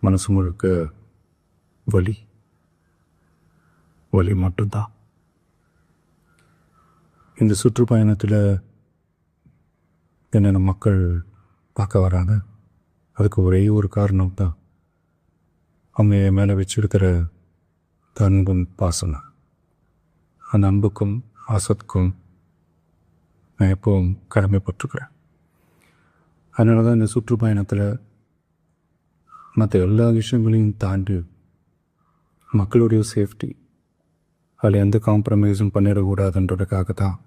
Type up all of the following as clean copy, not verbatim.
மனசு முழுக்க வலி வலி மட்டும்தான். இந்த சுற்றுப்பயணத்தில் என்னென்ன மக்கள் பார்க்க வராங்க, அதுக்கு ஒரே ஒரு காரணம் தான், அவங்க என் மேலே வச்சிருக்கிற அன்பும் பாசம். அந்த அன்புக்கும் பாசத்துக்கும் நான் எப்பவும் கடமைப்பட்டிருக்கிறேன். அதனால தான் இந்த சுற்றுப்பயணத்தில் மற்ற எல்லா விஷயங்களையும் தாண்டி மக்களுடைய சேஃப்டி, அதில் எந்த காம்ப்ரமைஸும் பண்ணிடக்கூடாதுன்றதுக்காக தான்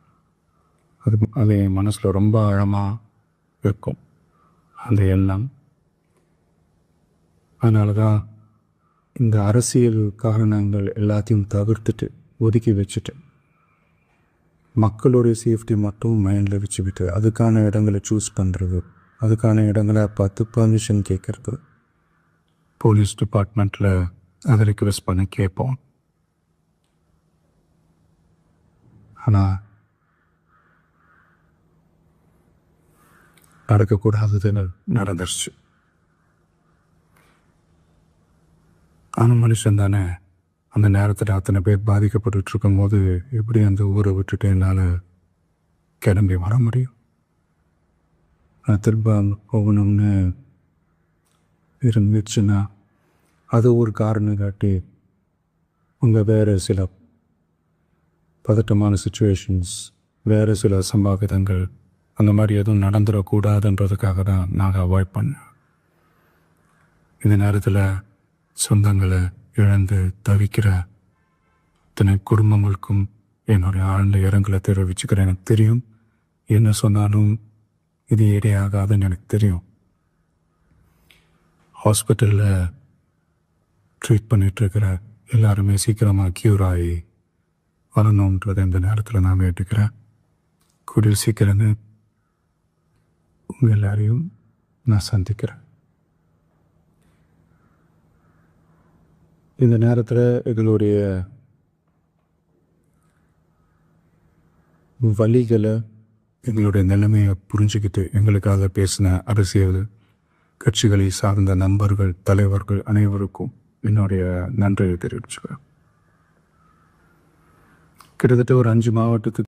அது என் மனசில் ரொம்ப ஆழமாக இருக்கும் அந்த எண்ணம். அதனால தான் இந்த அரசியல் காரணங்கள் எல்லாத்தையும் தவிர்த்துட்டு ஒதுக்கி வச்சுட்டு மக்களுடைய சேஃப்டி மட்டும் மைண்டில் வச்சுக்கிட்டு அதுக்கான இடங்களை சூஸ் பண்ணுறது, அதுக்கான இடங்களை பார்த்து பர்மிஷன் கேட்குறது, போலீஸ் டிபார்ட்மெண்ட்டில் அதை ரிக்வெஸ்ட் பண்ணி கேட்போம். ஆனால் நடக்கக்கூடாததுன்னு நடந்துருச்சு. ஆனால் மனுஷன் தானே, அந்த நேரத்தில் அத்தனை பேர் பாதிக்கப்பட்டு இருக்கும்போது எப்படி அந்த ஊரை விட்டுட்டு என்னால் கிளம்பி வர முடியும்? நான் திரும்ப போகணும்னு இருந்துச்சுன்னா அது ஒரு காரணம் காட்டி உங்கள் வேறு சில பதட்டமான சுச்சுவேஷன்ஸ், வேறு சில சம்பாவிதங்கள் அந்த மாதிரி எதுவும் நடந்துடக்கூடாதுன்றதுக்காக தான் நாங்கள் அவாய்ட் பண்ணேன். இந்த நேரத்தில் சொந்தங்களை இழந்து தவிக்கிற அத்தனை குடும்பங்களுக்கும் என்னுடைய ஆழ்ந்த இரங்கலை தெரிவிச்சுக்கிறேன். எனக்கு தெரியும், என்ன சொன்னாலும் இது இடையாகாதுன்னு எனக்கு தெரியும். ஹாஸ்பிட்டலில் ட்ரீட் பண்ணிகிட்ருக்கிற எல்லாருமே சீக்கிரமாக க்யூர் ஆகி வரணுன்றதை இந்த நேரத்தில் நான் வேண்டிக்கிறேன். கூடிய சீக்கிரமே உங்கள் எல்லாரையும் நான் சந்திக்கிறேன். இந்த நேரத்தில் எங்களுடைய வழிகளை, எங்களுடைய நிலைமையை புரிஞ்சுக்கிட்டு எங்களுக்காக பேசின அரசியல் கட்சிகளை சார்ந்த நண்பர்கள், தலைவர்கள் அனைவருக்கும் என்னுடைய நன்றியை தெரிவிச்சுக்கிறேன். கிட்டத்தட்ட ஒரு 5 மாவட்டத்துக்கு